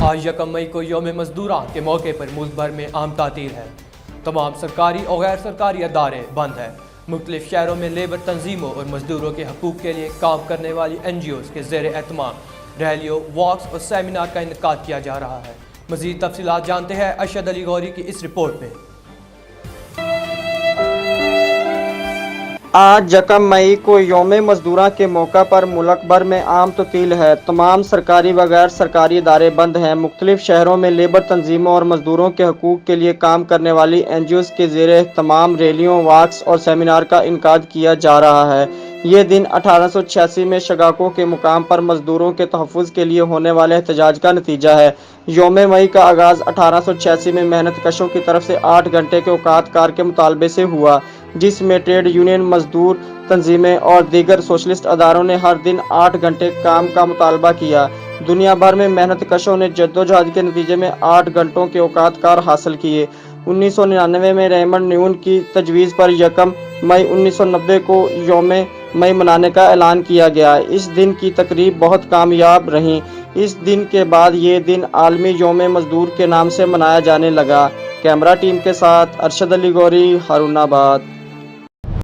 آج یکم مئی کو یوم مزدوران کے موقع پر ملک بھر میں عام تعطیل ہے۔ تمام سرکاری اور غیر سرکاری ادارے بند ہیں۔ مختلف شہروں میں لیبر تنظیموں اور مزدوروں کے حقوق کے لیے کام کرنے والی NGOs کے زیر اہتمام ریلیوں، واکس اور سیمینار کا انعقاد کیا جا رہا ہے۔ مزید تفصیلات جانتے ہیں ارشد علی غوری کی اس رپورٹ میں۔ آج یکم مئی کو یوم مزدوراں کے موقع پر ملک بھر میں عام تعطیل ہے۔ تمام سرکاری و غیر سرکاری ادارے بند ہیں۔ مختلف شہروں میں لیبر تنظیموں اور مزدوروں کے حقوق کے لیے کام کرنے والی NGOs کے زیر اہتمام ریلیوں، واکس اور سیمینار کا انعقاد کیا جا رہا ہے۔ یہ دن 1886 میں شگاکو کے مقام پر مزدوروں کے تحفظ کے لیے ہونے والے احتجاج کا نتیجہ ہے۔ یوم مئی کا آغاز 1886 میں محنت کشوں کی طرف سے 8 گھنٹے کے اوقات کار کے مطالبے سے ہوا، جس میں ٹریڈ یونین، مزدور تنظیمیں اور دیگر سوشلسٹ اداروں نے ہر دن 8 گھنٹے کام کا مطالبہ کیا۔ دنیا بھر میں محنت کشوں نے جدوجہد کے نتیجے میں 8 گھنٹوں کے اوقات کار حاصل کیے۔ 1999 میں ریمنڈ نیون کی تجویز پر یکم مئی 1990 کو یوم مئی منانے کا اعلان کیا گیا۔ اس دن کی تقریب بہت کامیاب رہیں۔ اس دن کے بعد یہ دن عالمی یوم مزدور کے نام سے منایا جانے لگا۔ کیمرہ ٹیم کے ساتھ ارشد علی غوری، ہارون آباد۔